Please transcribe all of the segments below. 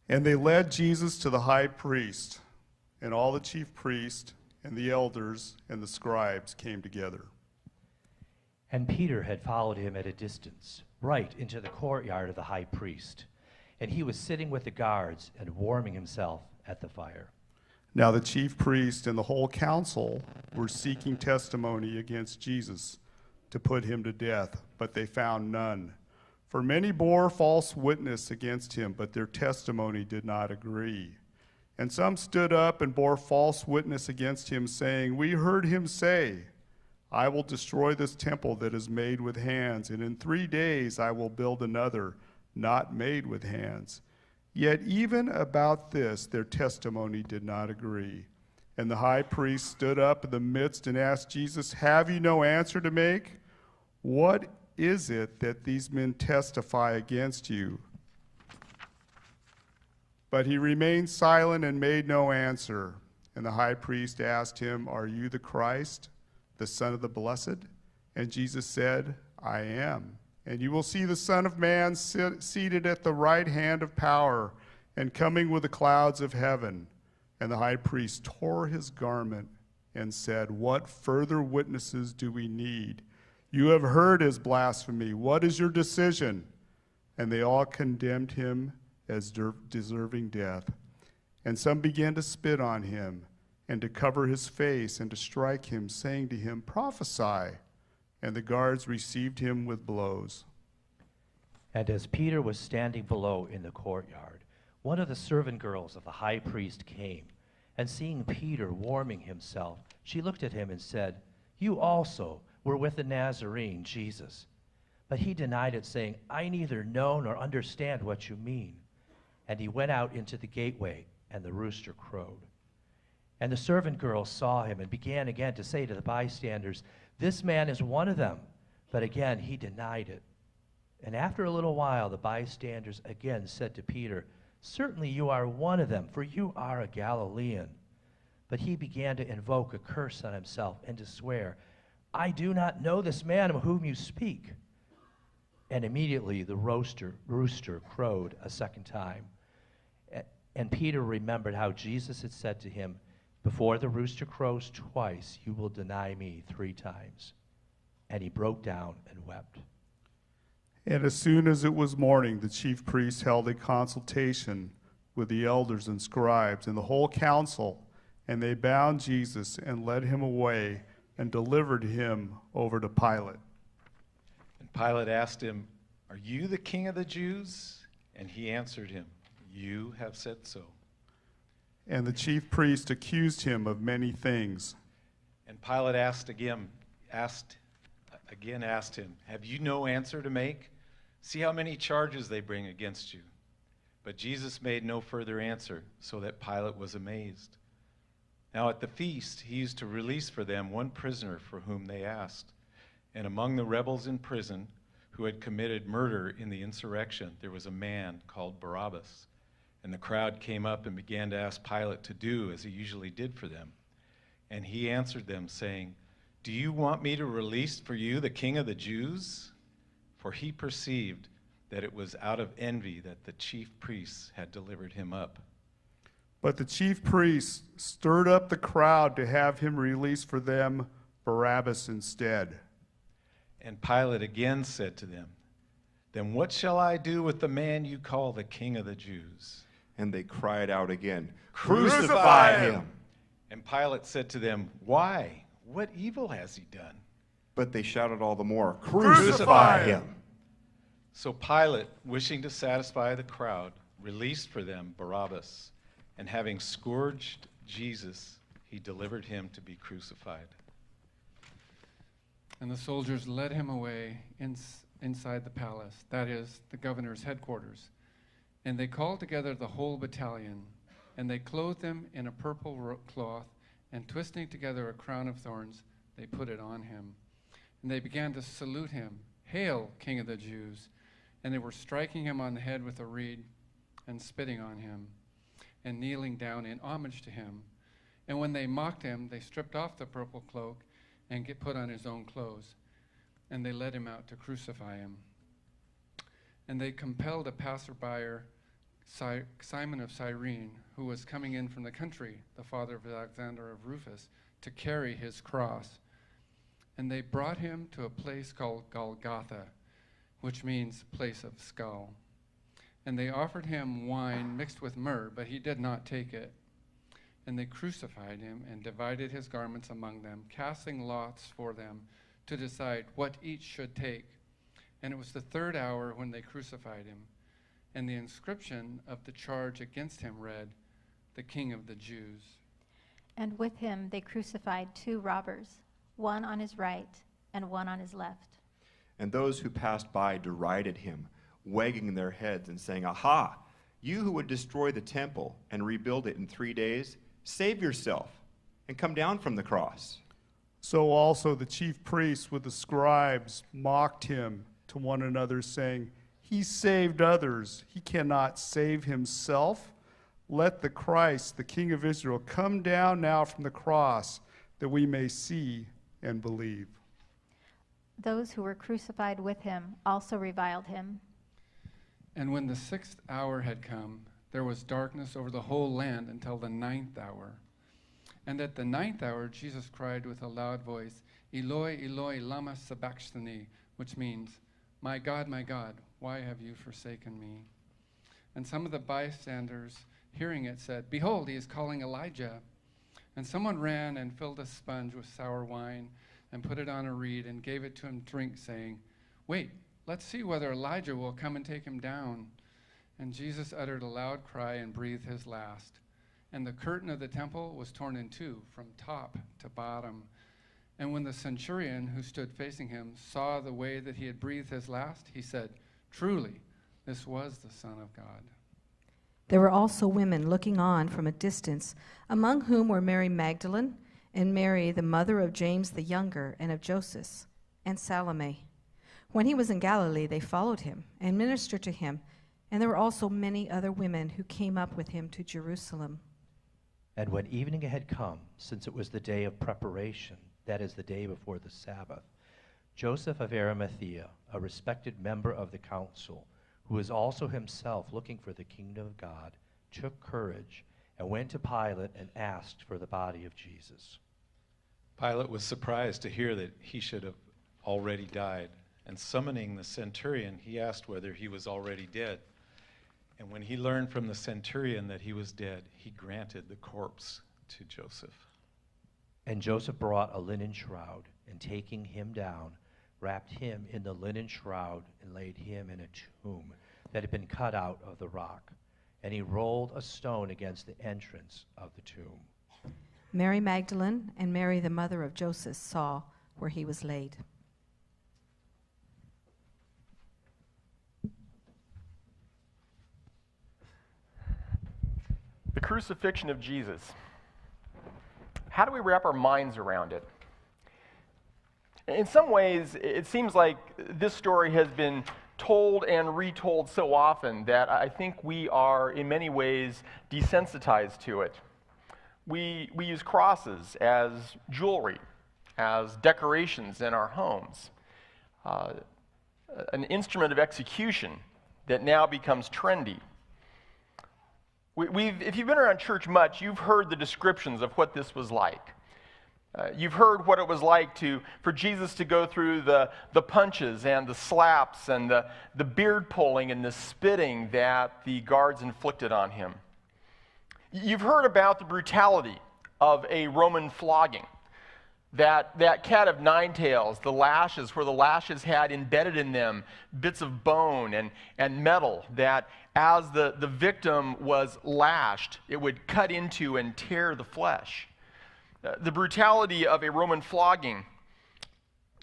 And they led Jesus to the high priest, and all the chief priests and the elders and the scribes came together. And Peter had followed him at a distance, right into the courtyard of the high priest. And he was sitting with the guards and warming himself at the fire. Now the chief priest and the whole council were seeking testimony against Jesus to put him to death, but they found none. For many bore false witness against him, but their testimony did not agree. And some stood up and bore false witness against him, saying, "We heard him say, 'I will destroy this temple that is made with hands, and in 3 days I will build another, not made with hands.' Yet even about this their testimony did not agree. And the high priest stood up in the midst and asked Jesus, 'Have you no answer to make? What is it that these men testify against you?' But he remained silent and made no answer. And the high priest asked him, 'Are you the Christ, the Son of the Blessed?' And Jesus said, 'I am. And you will see the Son of Man seated at the right hand of power and coming with the clouds of heaven.' And the high priest tore his garment and said, 'What further witnesses do we need? You have heard his blasphemy. What is your decision?' And they all condemned him as deserving death. And some began to spit on him and to cover his face and to strike him, saying to him, 'Prophesy.' And the guards received him with blows. And as Peter was standing below in the courtyard, one of the servant girls of the high priest came, and seeing Peter warming himself, she looked at him and said, 'You also were with the Nazarene, Jesus.' But he denied it, saying, 'I neither know nor understand what you mean.' And he went out into the gateway, and the rooster crowed. And the servant girl saw him and began again to say to the bystanders, 'This man is one of them.' But again he denied it. And after a little while the bystanders again said to Peter, 'Certainly you are one of them, for you are a Galilean.' But he began to invoke a curse on himself and to swear, 'I do not know this man of whom you speak.' And immediately the rooster crowed a second time. And Peter remembered how Jesus had said to him, 'Before the rooster crows twice, you will deny me 3 times.' And he broke down and wept. And as soon as it was morning, the chief priests held a consultation with the elders and scribes and the whole council, and they bound Jesus and led him away and delivered him over to Pilate. And Pilate asked him, 'Are you the king of the Jews?' And he answered him, 'You have said so.' And the chief priest accused him of many things. And Pilate asked him, 'Have you no answer to make? See how many charges they bring against you.' But Jesus made no further answer, so that Pilate was amazed. Now at the feast he used to release for them one prisoner for whom they asked. And among the rebels in prison who had committed murder in the insurrection, there was a man called Barabbas. And the crowd came up and began to ask Pilate to do as he usually did for them. And he answered them, saying, 'Do you want me to release for you the king of the Jews?' For he perceived that it was out of envy that the chief priests had delivered him up. But the chief priests stirred up the crowd to have him release for them Barabbas instead. And Pilate again said to them, 'Then what shall I do with the man you call the king of the Jews?' And they cried out again, 'Crucify him!' And Pilate said to them, 'Why? What evil has he done?' But they shouted all the more, 'Crucify him!' So Pilate, wishing to satisfy the crowd, released for them Barabbas, and having scourged Jesus, he delivered him to be crucified. And the soldiers led him away inside the palace, that is, the governor's headquarters. And they called together the whole battalion, and they clothed him in a purple cloth, and twisting together a crown of thorns, they put it on him. And they began to salute him, 'Hail, King of the Jews!' And they were striking him on the head with a reed, and spitting on him, and kneeling down in homage to him. And when they mocked him, they stripped off the purple cloak and put on his own clothes. And they led him out to crucify him. And they compelled a passerby, Simon of Cyrene, who was coming in from the country, the father of Alexander of Rufus, to carry his cross. And they brought him to a place called Golgotha, which means place of skull. And they offered him wine mixed with myrrh, but he did not take it. And they crucified him and divided his garments among them, casting lots for them to decide what each should take. And it was the 3rd hour when they crucified him. And the inscription of the charge against him read, "The King of the Jews." And with him they crucified 2 robbers, one on his right and one on his left. And those who passed by derided him, wagging their heads and saying, "Aha! You who would destroy the temple and rebuild it in 3 days, save yourself and come down from the cross." So also the chief priests with the scribes mocked him to one another, saying, "He saved others. He cannot save himself. Let the Christ, the King of Israel, come down now from the cross, that we may see and believe." Those who were crucified with him also reviled him. And when the 6th hour had come, there was darkness over the whole land until the 9th hour. And at the 9th hour, Jesus cried with a loud voice, "Eloi, Eloi, lama sabachthani," which means, my God, why have you forsaken me?" And some of the bystanders, hearing it, said, "Behold, he is calling Elijah." And someone ran and filled a sponge with sour wine and put it on a reed and gave it to him to drink, saying, "Wait, let's see whether Elijah will come and take him down." And Jesus uttered a loud cry and breathed his last. And the curtain of the temple was torn in 2 from top to bottom. And when the centurion who stood facing him saw the way that he had breathed his last, he said, "Truly, this was the Son of God." There were also women looking on from a distance, among whom were Mary Magdalene, and Mary, the mother of James the younger, and of Joseph, and Salome. When he was in Galilee, they followed him and ministered to him, and there were also many other women who came up with him to Jerusalem. And when evening had come, since it was the day of preparation, that is the day before the Sabbath, Joseph of Arimathea, a respected member of the council, who was also himself looking for the kingdom of God, took courage and went to Pilate and asked for the body of Jesus. Pilate was surprised to hear that he should have already died, and summoning the centurion, he asked whether he was already dead. And when he learned from the centurion that he was dead, he granted the corpse to Joseph. And Joseph brought a linen shroud, and taking him down, wrapped him in the linen shroud and laid him in a tomb that had been cut out of the rock. And he rolled a stone against the entrance of the tomb. Mary Magdalene and Mary, the mother of Joseph, saw where he was laid. The crucifixion of Jesus. How do we wrap our minds around it? In some ways, it seems like this story has been told and retold so often that I think we are, in many ways, desensitized to it. We use crosses as jewelry, as decorations in our homes, an instrument of execution that now becomes trendy. If you've been around church much, you've heard the descriptions of what this was like. You've heard what it was like for Jesus to go through the punches and the slaps and the beard pulling and the spitting that the guards inflicted on him. You've heard about the brutality of a Roman flogging. That cat of nine tails, the lashes, where the lashes had embedded in them bits of bone and metal, that as the victim was lashed, it would cut into and tear the flesh. The brutality of a Roman flogging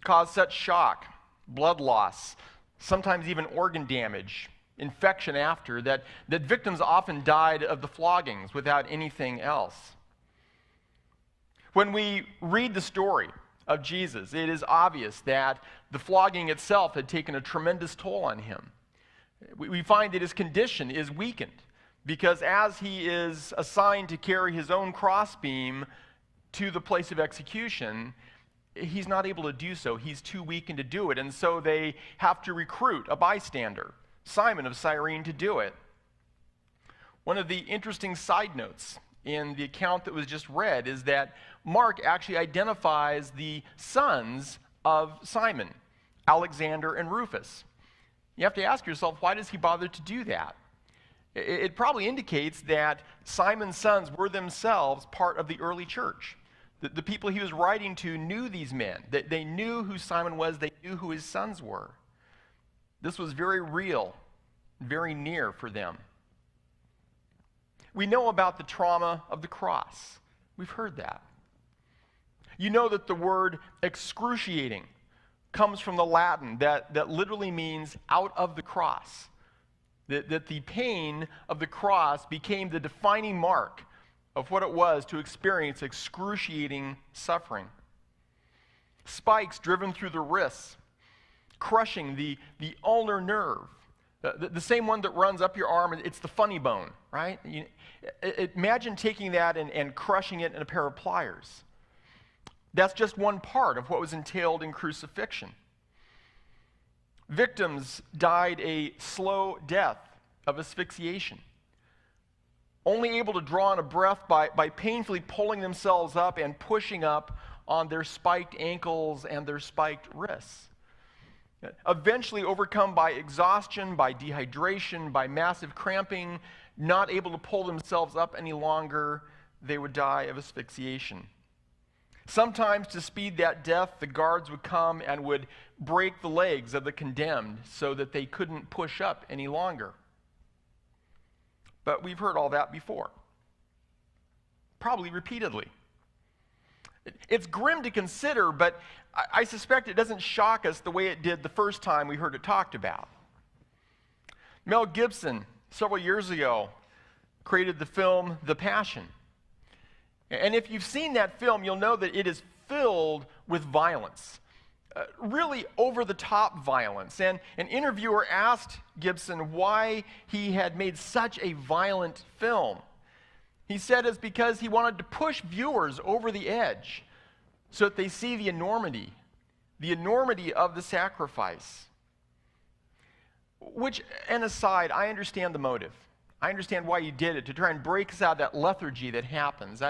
caused such shock, blood loss, sometimes even organ damage, infection after, that victims often died of the floggings without anything else. When we read the story of Jesus, it is obvious that the flogging itself had taken a tremendous toll on him. We find that his condition is weakened because as he is assigned to carry his own crossbeam to the place of execution, he's not able to do so. He's too weakened to do it, and so they have to recruit a bystander, Simon of Cyrene, to do it. One of the interesting side notes in the account that was just read is that Mark actually identifies the sons of Simon, Alexander and Rufus. You have to ask yourself, why does he bother to do that? It probably indicates that Simon's sons were themselves part of the early church. The people he was writing to knew these men. They knew who Simon was. They knew who his sons were. This was very real, very near for them. We know about the trauma of the cross. We've heard that. You know that the word excruciating comes from the Latin that literally means out of the cross. That the pain of the cross became the defining mark of what it was to experience excruciating suffering. Spikes driven through the wrists, crushing the ulnar nerve, the same one that runs up your arm. It's the funny bone, right? Imagine taking that and crushing it in a pair of pliers. That's just one part of what was entailed in crucifixion. Victims died a slow death of asphyxiation, only able to draw in a breath by painfully pulling themselves up and pushing up on their spiked ankles and their spiked wrists. Eventually overcome by exhaustion, by dehydration, by massive cramping, not able to pull themselves up any longer, they would die of asphyxiation. Sometimes to speed that death, the guards would come and would break the legs of the condemned so that they couldn't push up any longer. But we've heard all that before, probably repeatedly. It's grim to consider, but I suspect it doesn't shock us the way it did the first time we heard it talked about. Mel Gibson, several years ago, created the film The Passion. And if you've seen that film, you'll know that it is filled with violence, really over-the-top violence. And an interviewer asked Gibson why he had made such a violent film. He said it's because he wanted to push viewers over the edge so that they see the enormity of the sacrifice. Which, and aside, I understand the motive. I understand why you did it, to try and break us out of that lethargy that happens.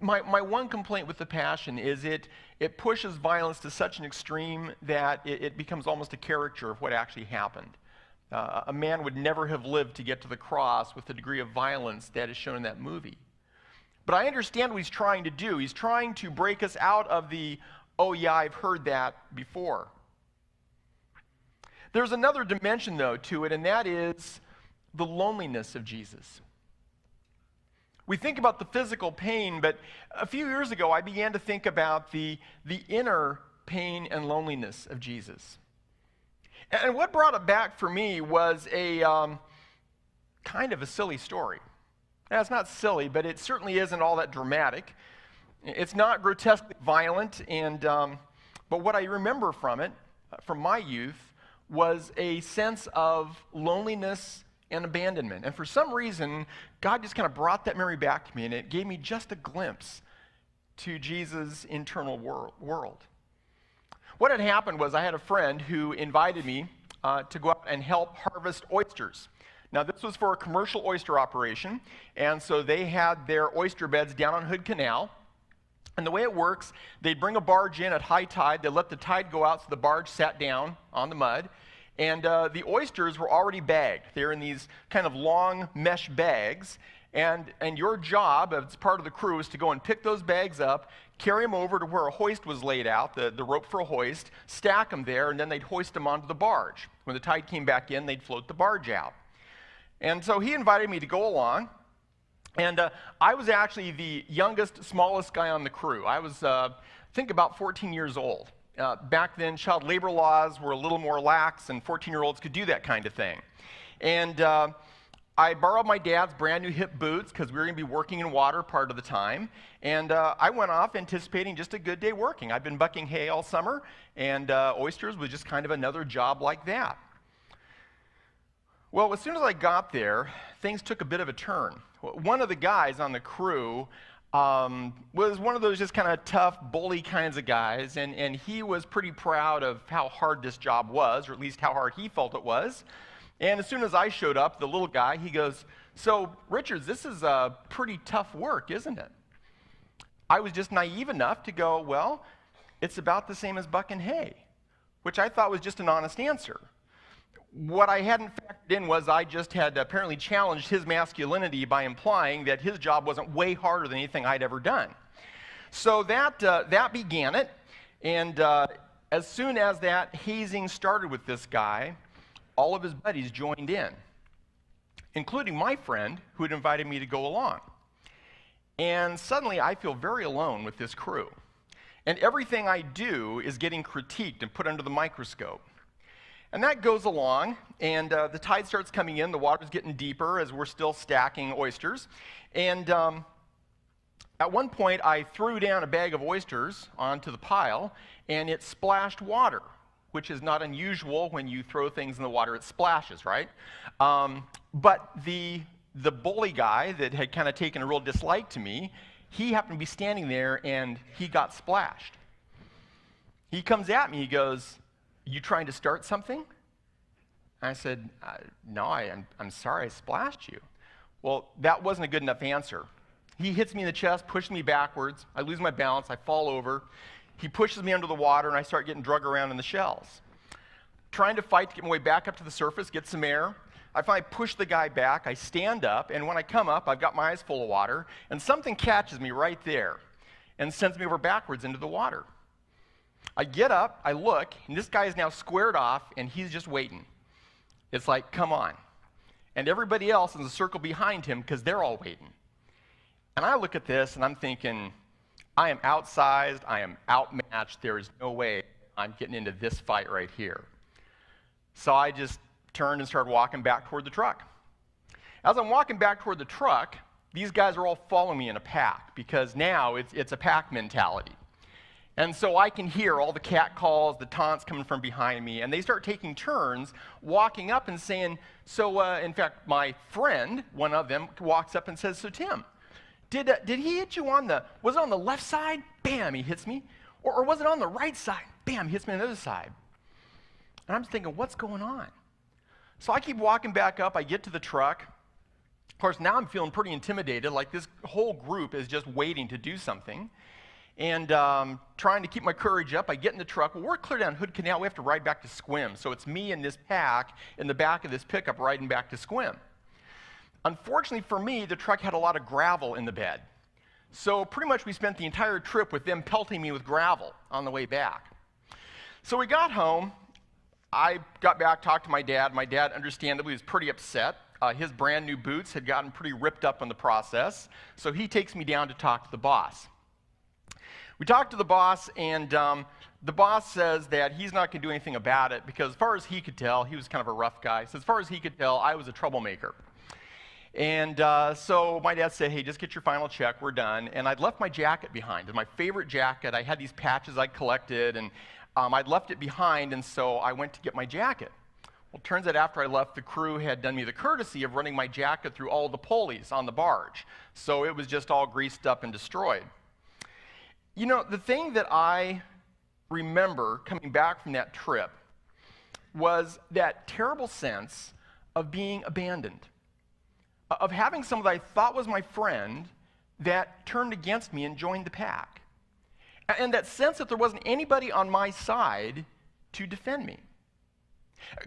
My one complaint with The Passion is it pushes violence to such an extreme that it becomes almost a caricature of what actually happened. A man would never have lived to get to the cross with the degree of violence that is shown in that movie. But I understand what he's trying to do. He's trying to break us out of the, oh yeah, I've heard that before. There's another dimension, though, to it, and that is the loneliness of Jesus. We think about the physical pain, but a few years ago I began to think about the inner pain and loneliness of Jesus. And what brought it back for me was a kind of a silly story. Now, it's not silly, but it certainly isn't all that dramatic. It's not grotesquely violent, but what I remember from it, from my youth, was a sense of loneliness and abandonment. And for some reason, God just kind of brought that memory back to me, and it gave me just a glimpse to Jesus' internal world. What had happened was I had a friend who invited me to go out and help harvest oysters. Now, this was for a commercial oyster operation, and so they had their oyster beds down on Hood Canal. And the way it works, they'd bring a barge in at high tide, they'd let the tide go out so the barge sat down on the mud, and the oysters were already bagged. They're in these kind of long mesh bags, and your job as part of the crew is to go and pick those bags up, carry them over to where a hoist was laid out, the rope for a hoist, stack them there, and then they'd hoist them onto the barge. When the tide came back in, they'd float the barge out. And so he invited me to go along, and I was actually the youngest, smallest guy on the crew. I was, I think, about 14 years old. Back then, child labor laws were a little more lax, and 14-year-olds could do that kind of thing. And I borrowed my dad's brand new hip boots because we were going to be working in water part of the time. And I went off anticipating just a good day working. I'd been bucking hay all summer, and oysters was just kind of another job like that. Well, as soon as I got there, things took a bit of a turn. One of the guys on the crew was one of those just kind of tough, bully kinds of guys, and he was pretty proud of how hard this job was, or at least how hard he felt it was. And as soon as I showed up, the little guy, he goes, "So, Richards, this is pretty tough work, isn't it?" I was just naive enough to go, "Well, it's about the same as bucking hay," which I thought was just an honest answer. What I hadn't factored in was I just had apparently challenged his masculinity by implying that his job wasn't way harder than anything I'd ever done. So that began it, and as soon as that hazing started with this guy, all of his buddies joined in, including my friend who had invited me to go along. And suddenly I feel very alone with this crew. And everything I do is getting critiqued and put under the microscope. And that goes along, and the tide starts coming in, the water's getting deeper as we're still stacking oysters. And at one point I threw down a bag of oysters onto the pile, and it splashed water, which is not unusual. When you throw things in the water, it splashes, right? But the bully guy that had kind of taken a real dislike to me, he happened to be standing there, and he got splashed. He comes at me, he goes, "You trying to start something?" I said, "No, I'm sorry I splashed you." Well, that wasn't a good enough answer. He hits me in the chest, pushes me backwards. I lose my balance, I fall over. He pushes me under the water, and I start getting drug around in the shells. Trying to fight to get my way back up to the surface, get some air. I finally push the guy back, I stand up, and when I come up, I've got my eyes full of water, and something catches me right there and sends me over backwards into the water. I get up, I look, and this guy is now squared off, and he's just waiting. It's like, come on. And everybody else in the circle behind him, because they're all waiting. And I look at this, and I'm thinking, I am outsized, I am outmatched, there is no way I'm getting into this fight right here. So I just turned and started walking back toward the truck. As I'm walking back toward the truck, these guys are all following me in a pack, because now it's a pack mentality. And so I can hear all the cat calls, the taunts coming from behind me, and they start taking turns walking up and saying, in fact, my friend, one of them, walks up and says, "So Tim, did he hit you was it on the left side? Bam, he hits me. Or was it on the right side? Bam, he hits me on the other side." And I'm thinking, what's going on? So I keep walking back up, I get to the truck. Of course, now I'm feeling pretty intimidated, like this whole group is just waiting to do something. And trying to keep my courage up, I get in the truck. Well, we're clear down Hood Canal. We have to ride back to Sequim. So it's me and this pack in the back of this pickup riding back to Sequim. Unfortunately for me, the truck had a lot of gravel in the bed. So pretty much we spent the entire trip with them pelting me with gravel on the way back. So we got home. I got back, talked to my dad. My dad, understandably, was pretty upset. His brand new boots had gotten pretty ripped up in the process. So he takes me down to talk to the boss. We talked to the boss, and the boss says that he's not going to do anything about it because as far as he could tell, he was kind of a rough guy. So as far as he could tell, I was a troublemaker. And so my dad said, "Hey, just get your final check. We're done." And I'd left my jacket behind. It was my favorite jacket. I had these patches I collected, and I'd left it behind, and so I went to get my jacket. Well, it turns out after I left, the crew had done me the courtesy of running my jacket through all the pulleys on the barge. So it was just all greased up and destroyed. You know, the thing that I remember coming back from that trip was that terrible sense of being abandoned, of having someone that I thought was my friend that turned against me and joined the pack, and that sense that there wasn't anybody on my side to defend me.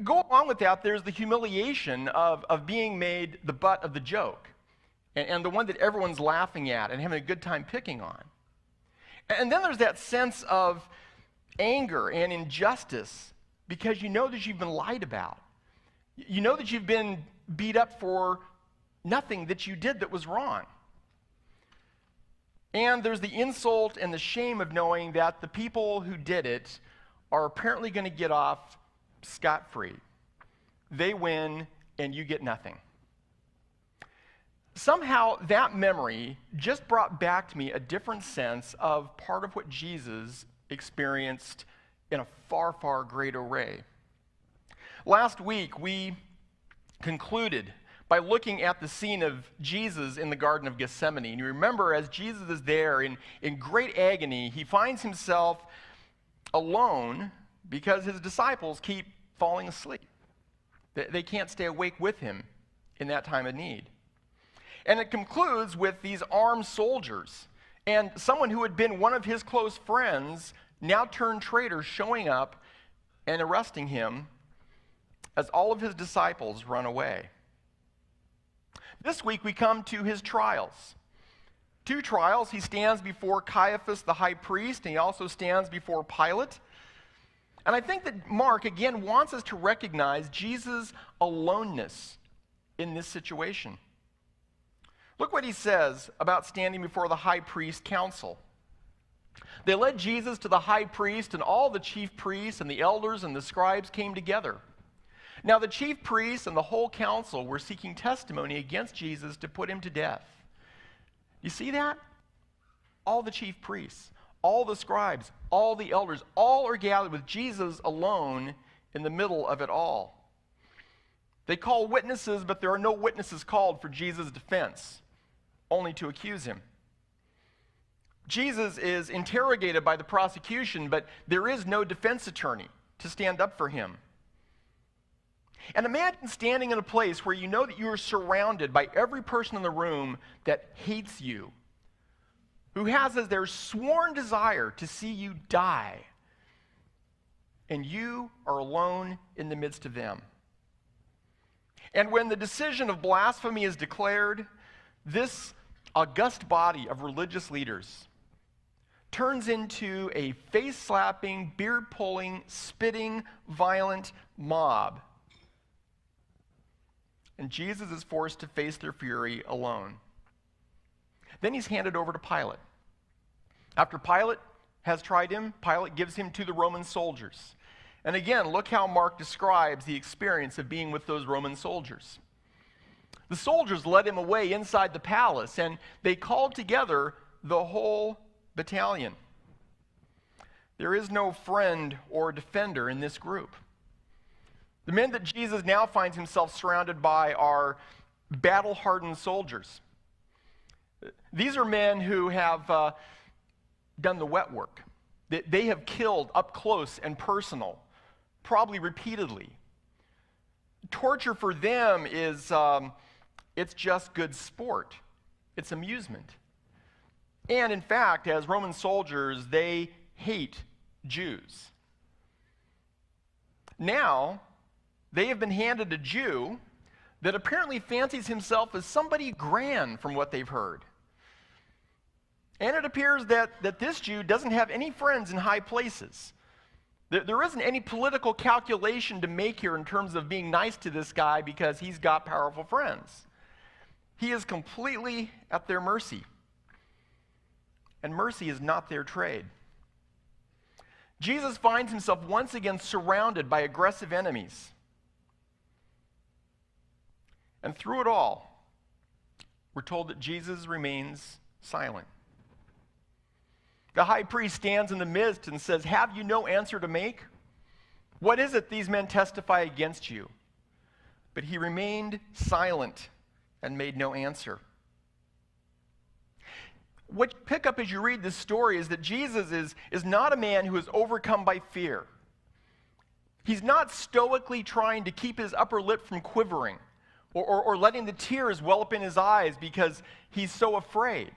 Go along with that, there's the humiliation of being made the butt of the joke, and the one that everyone's laughing at and having a good time picking on. And then there's that sense of anger and injustice because you know that you've been lied about. You know that you've been beat up for nothing that you did that was wrong. And there's the insult and the shame of knowing that the people who did it are apparently going to get off scot-free. They win and you get nothing. Somehow that memory just brought back to me a different sense of part of what Jesus experienced in a far, far greater way. Last week we concluded by looking at the scene of Jesus in the Garden of Gethsemane. And you remember as Jesus is there in great agony, he finds himself alone because his disciples keep falling asleep. They can't stay awake with him in that time of need. And it concludes with these armed soldiers and someone who had been one of his close friends, now turned traitor, showing up and arresting him as all of his disciples run away. This week we come to his trials. 2 trials. He stands before Caiaphas the high priest, and he also stands before Pilate. And I think that Mark, again, wants us to recognize Jesus' aloneness in this situation. Look what he says about standing before the high priest council. They led Jesus to the high priest, and all the chief priests and the elders and the scribes came together. Now the chief priests and the whole council were seeking testimony against Jesus to put him to death. You see that? All the chief priests, all the scribes, all the elders, all are gathered with Jesus alone in the middle of it all. They call witnesses, but there are no witnesses called for Jesus' defense, only to accuse him. Jesus is interrogated by the prosecution, but there is no defense attorney to stand up for him. And imagine standing in a place where you know that you are surrounded by every person in the room that hates you, who has as their sworn desire to see you die, and you are alone in the midst of them. And when the decision of blasphemy is declared, this august body of religious leaders turns into a face-slapping, beard-pulling, spitting, violent mob. And Jesus is forced to face their fury alone. Then he's handed over to Pilate. After Pilate has tried him, Pilate gives him to the Roman soldiers. And again, look how Mark describes the experience of being with those Roman soldiers. The soldiers led him away inside the palace, and they called together the whole battalion. There is no friend or defender in this group. The men that Jesus now finds himself surrounded by are battle-hardened soldiers. These are men who have done the wet work. They have killed up close and personal, probably repeatedly. Torture for them is, it's just good sport. It's amusement. And in fact, as Roman soldiers, they hate Jews. Now, they have been handed a Jew that apparently fancies himself as somebody grand from what they've heard. And it appears that this Jew doesn't have any friends in high places. There isn't any political calculation to make here in terms of being nice to this guy because he's got powerful friends. He is completely at their mercy. And mercy is not their trade. Jesus finds himself once again surrounded by aggressive enemies. And through it all, we're told that Jesus remains silent. The high priest stands in the midst and says, "Have you no answer to make? What is it these men testify against you?" But he remained silent and made no answer. What you pick up as you read this story is that Jesus is not a man who is overcome by fear. He's not stoically trying to keep his upper lip from quivering or letting the tears well up in his eyes because he's so afraid.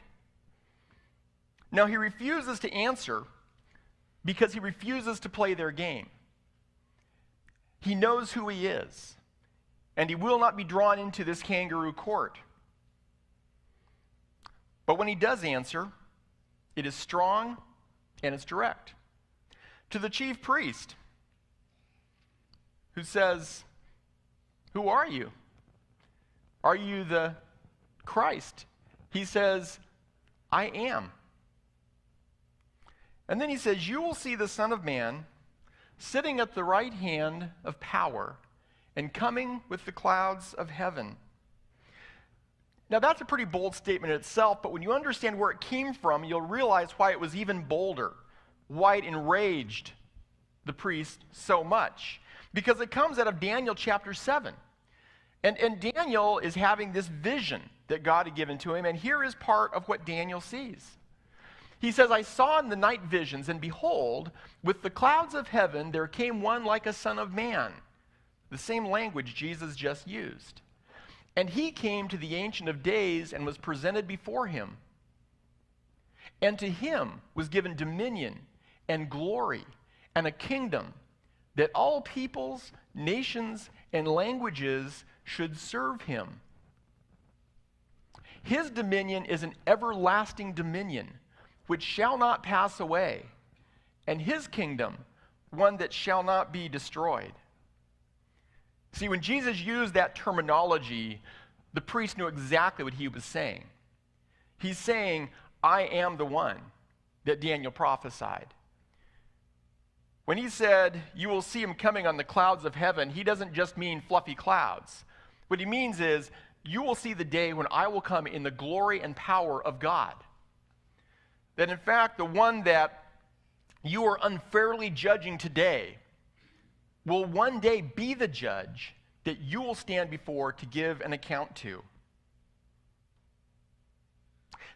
Now, he refuses to answer because he refuses to play their game. He knows who he is, and he will not be drawn into this kangaroo court. But when he does answer, it is strong and it's direct. To the chief priest, who says, "Who are you? Are you the Christ?" He says, "I am." And then he says, "You will see the Son of Man sitting at the right hand of power and coming with the clouds of heaven." Now that's a pretty bold statement in itself, but when you understand where it came from, you'll realize why it was even bolder, why it enraged the priest so much. Because it comes out of Daniel chapter 7. And Daniel is having this vision that God had given to him, and here is part of what Daniel sees. He says, "I saw in the night visions, and behold, with the clouds of heaven there came one like a son of man. the same language Jesus just used. And he came to the Ancient of Days and was presented before him. And to him was given dominion and glory and a kingdom that all peoples, nations, and languages should serve him. His dominion is an everlasting dominion which shall not pass away, and his kingdom one that shall not be destroyed. See, when Jesus used that terminology, the priest knew exactly what he was saying. He's saying, I am the one that Daniel prophesied. When he said, you will see him coming on the clouds of heaven, he doesn't just mean fluffy clouds. What he means is, you will see the day when I will come in the glory and power of God. That in fact, the one that you are unfairly judging today will one day be the judge that you will stand before to give an account to.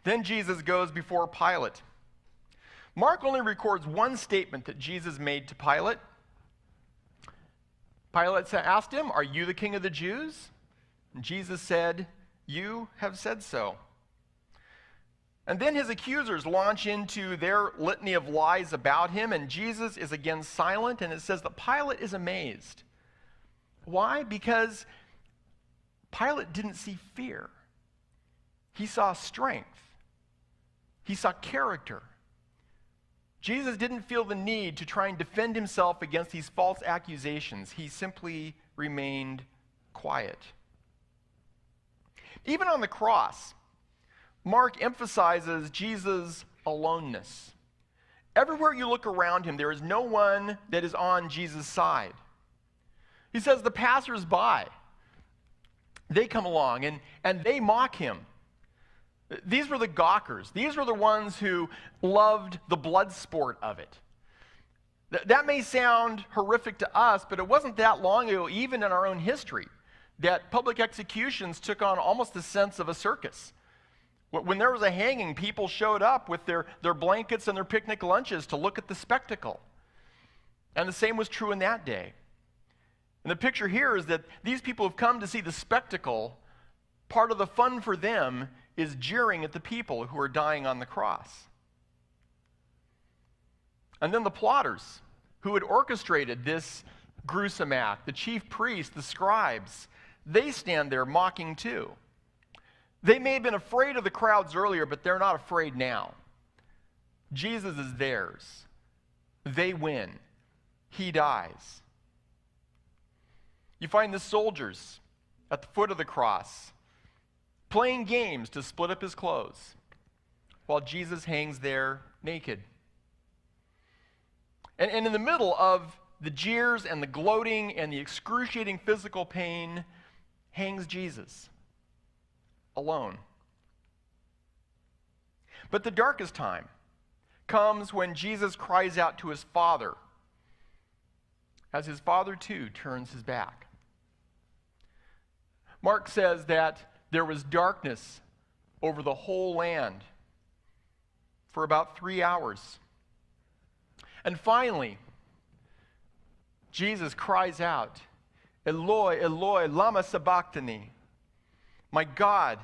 Then Jesus goes before Pilate. Mark only records one statement that Jesus made to Pilate. Pilate asked him, are you the king of the Jews? And Jesus said, you have said so. And then his accusers launch into their litany of lies about him, and Jesus is again silent, and it says that Pilate is amazed. Why? Because Pilate didn't see fear. He saw strength. He saw character. Jesus didn't feel the need to try and defend himself against these false accusations. He simply remained quiet. Even on the cross, Mark emphasizes Jesus' aloneness. Everywhere you look around him, there is no one that is on Jesus' side. He says the passers-by, they come along and they mock him. These were the gawkers. These were the ones who loved the blood sport of it. That may sound horrific to us, but it wasn't that long ago, even in our own history, that public executions took on almost the sense of a circus. When there was a hanging, people showed up with their blankets and their picnic lunches to look at the spectacle. And the same was true in that day. And the picture here is that these people have come to see the spectacle. Part of the fun for them is jeering at the people who are dying on the cross. And then the plotters who had orchestrated this gruesome act, the chief priests, the scribes, they stand there mocking too. They may have been afraid of the crowds earlier, but they're not afraid now. Jesus is theirs. They win. He dies. You find the soldiers at the foot of the cross playing games to split up his clothes while Jesus hangs there naked. And in the middle of the jeers and the gloating and the excruciating physical pain hangs Jesus, alone. But the darkest time comes when Jesus cries out to his Father, as his Father too turns his back. Mark says that there was darkness over the whole land for about 3 hours. And finally, Jesus cries out, Eloi, Eloi, lama sabachthani. My God,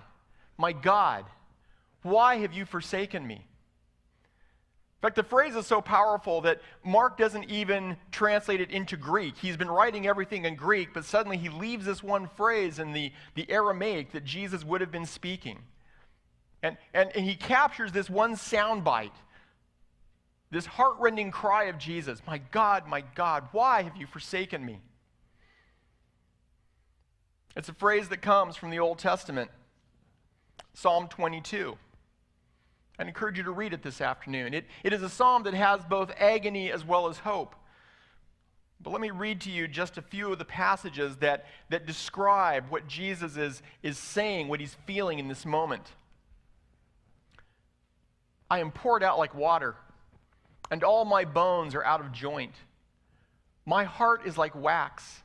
why have you forsaken me? In fact, the phrase is so powerful that Mark doesn't even translate it into Greek. He's been writing everything in Greek, but suddenly he leaves this one phrase in the Aramaic that Jesus would have been speaking. And he captures this one soundbite, this heart-rending cry of Jesus, my God, why have you forsaken me? It's a phrase that comes from the Old Testament, Psalm 22. I'd encourage you to read it this afternoon. It is a psalm that has both agony as well as hope. But let me read to you just a few of the passages that describe what Jesus is saying, what he's feeling in this moment. I am poured out like water, and all my bones are out of joint. My heart is like wax.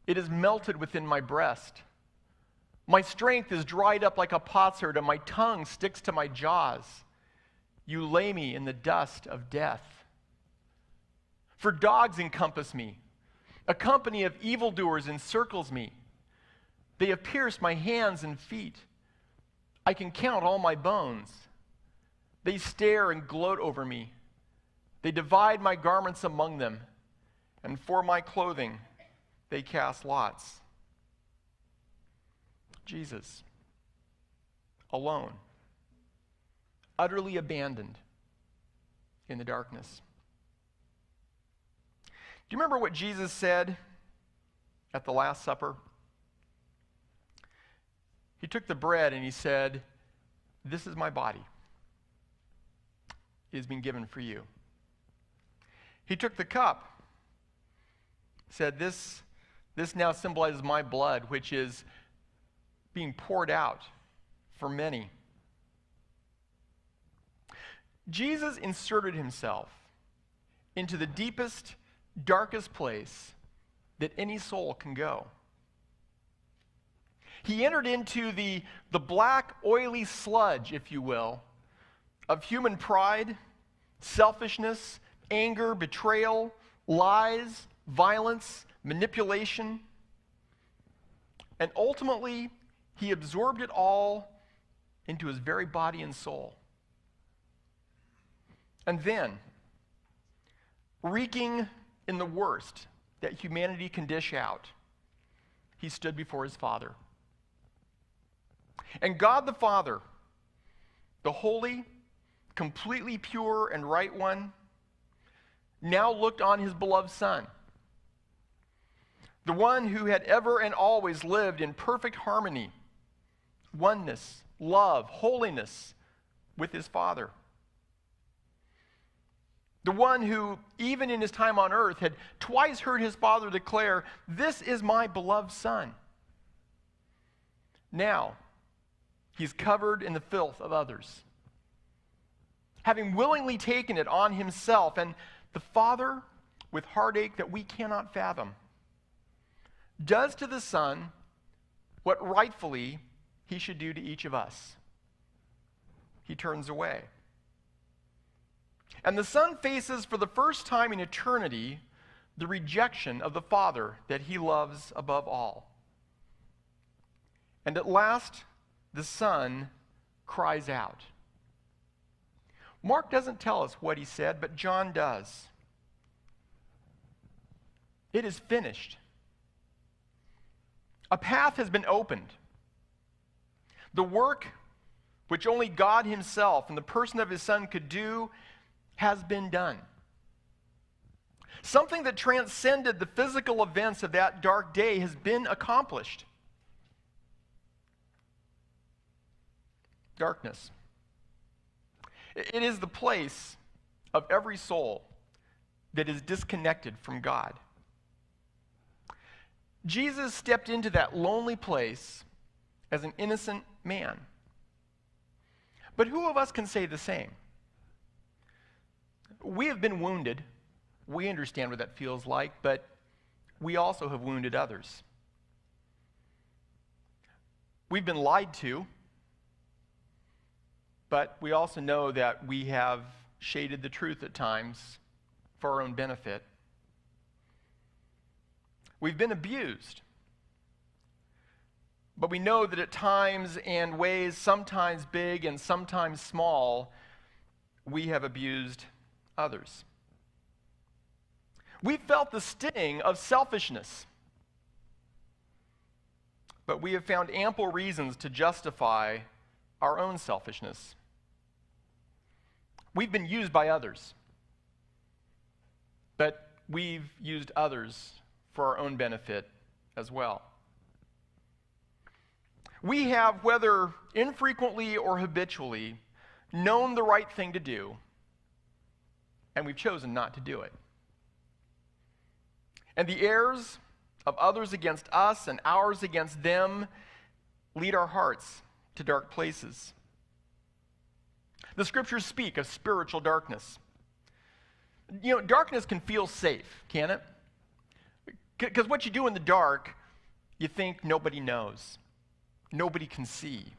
It is melted within my breast. My strength is dried up like a potsherd, and my tongue sticks to my jaws. You lay me in the dust of death. For dogs encompass me. A company of evildoers encircles me. They have pierced my hands and feet. I can count all my bones. They stare and gloat over me. They divide my garments among them, and for my clothing they cast lots. Jesus, alone, utterly abandoned in the darkness. Do you remember what Jesus said at the Last Supper? He took the bread and he said, "This is my body. It has been given for you." He took the cup, said, This now symbolizes my blood, which is being poured out for many. Jesus inserted himself into the deepest, darkest place that any soul can go. He entered into the black, oily sludge, if you will, of human pride, selfishness, anger, betrayal, lies, violence, manipulation. And ultimately, he absorbed it all into his very body and soul. And then, reeking in the worst that humanity can dish out, he stood before his Father. And God the Father, the holy, completely pure and right one, now looked on his beloved Son, the one who had ever and always lived in perfect harmony, oneness, love, holiness with his Father. The one who, even in his time on earth, had twice heard his Father declare, "This is my beloved Son." Now, he's covered in the filth of others, having willingly taken it on himself, and the Father, with heartache that we cannot fathom, does to the Son what rightfully he should do to each of us. He turns away. And the Son faces for the first time in eternity the rejection of the Father that he loves above all. And at last, the Son cries out. Mark doesn't tell us what he said, but John does. It is finished. A path has been opened. The work which only God himself in the person of his Son could do has been done. Something that transcended the physical events of that dark day has been accomplished. Darkness. It is the place of every soul that is disconnected from God. Jesus stepped into that lonely place as an innocent man. But who of us can say the same? We have been wounded. We understand what that feels like, but we also have wounded others. We've been lied to, but we also know that we have shaded the truth at times for our own benefit. We've been abused, but we know that at times and ways, sometimes big and sometimes small, we have abused others. We felt the sting of selfishness, but we have found ample reasons to justify our own selfishness. We've been used by others, but we've used others for our own benefit as well. We have, whether infrequently or habitually, known the right thing to do, and we've chosen not to do it. And the errors of others against us and ours against them lead our hearts to dark places. The scriptures speak of spiritual darkness. You know, darkness can feel safe, can it? Because what you do in the dark, you think nobody knows. Nobody can see.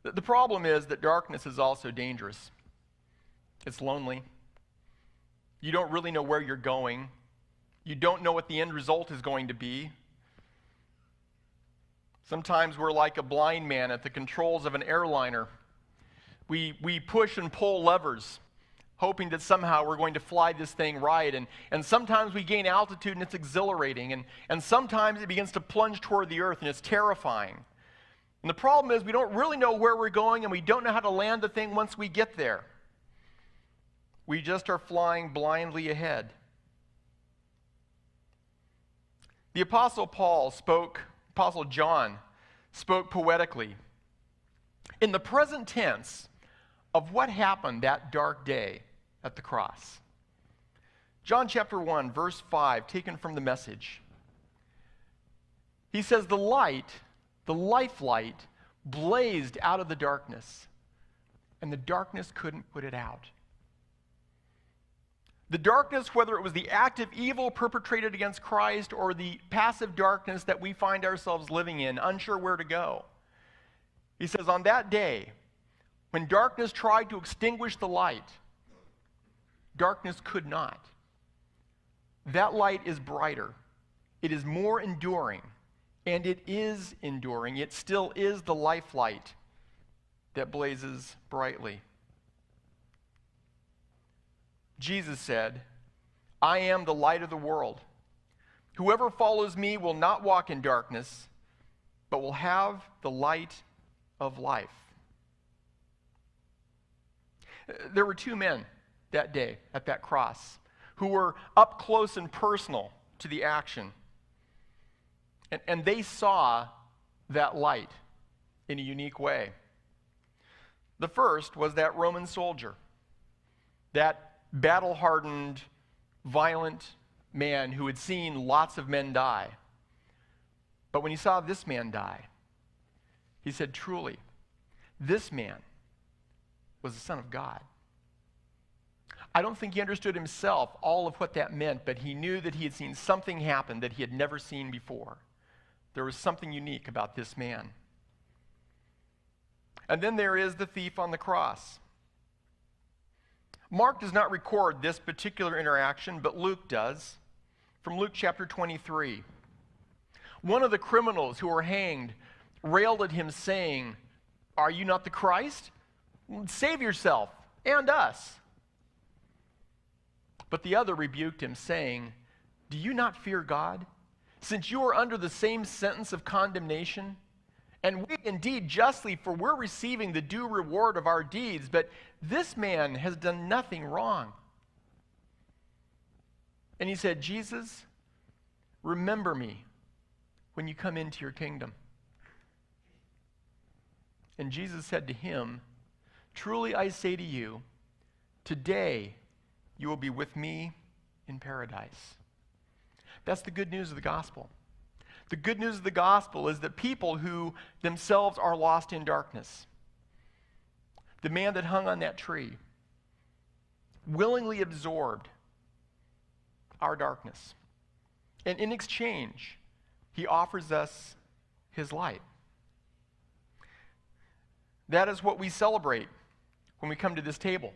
The problem is that darkness is also dangerous. It's lonely. You don't really know where you're going. You don't know what the end result is going to be. Sometimes we're like a blind man at the controls of an airliner. We push and pull levers, hoping that somehow we're going to fly this thing right. And sometimes we gain altitude and it's exhilarating. And sometimes it begins to plunge toward the earth and it's terrifying. And the problem is we don't really know where we're going and we don't know how to land the thing once we get there. We just are flying blindly ahead. The Apostle John spoke poetically in the present tense of what happened that dark day at the cross. John chapter 1, verse 5, taken from the Message. He says, the light, the life light, blazed out of the darkness, and the darkness couldn't put it out. The darkness, whether it was the active evil perpetrated against Christ or the passive darkness that we find ourselves living in, unsure where to go. He says, on that day, when darkness tried to extinguish the light, darkness could not. That light is brighter. It is more enduring, and it is enduring. It still is the life light that blazes brightly. Jesus said, I am the light of the world. Whoever follows me will not walk in darkness, but will have the light of life. There were two men that day at that cross who were up close and personal to the action. And they saw that light in a unique way. The first was that Roman soldier, that battle-hardened, violent man who had seen lots of men die. But when he saw this man die, he said, truly, this man was the Son of God. I don't think he understood himself all of what that meant, but he knew that he had seen something happen that he had never seen before. There was something unique about this man. And then there is the thief on the cross. Mark does not record this particular interaction, but Luke does. From Luke chapter 23. One of the criminals who were hanged railed at him, saying, are you not the Christ? Save yourself and us. But the other rebuked him, saying, do you not fear God, since you are under the same sentence of condemnation? And we indeed justly, for we're receiving the due reward of our deeds, but this man has done nothing wrong. And he said, Jesus, remember me when you come into your kingdom. And Jesus said to him, truly I say to you, today you will be with me in paradise. That's the good news of the gospel. The good news of the gospel is that people who themselves are lost in darkness, the man that hung on that tree, willingly absorbed our darkness. And in exchange, he offers us his light. That is what we celebrate when we come to this table,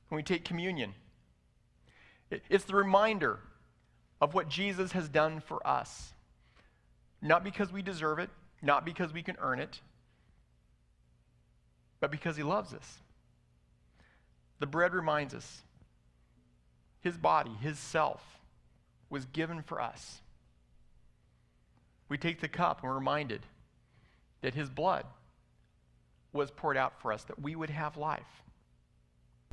when we take communion. It's the reminder of what Jesus has done for us. Not because we deserve it, not because we can earn it, but because he loves us. The bread reminds us his body, his self, was given for us. We take the cup and we're reminded that his blood was poured out for us, that we would have life.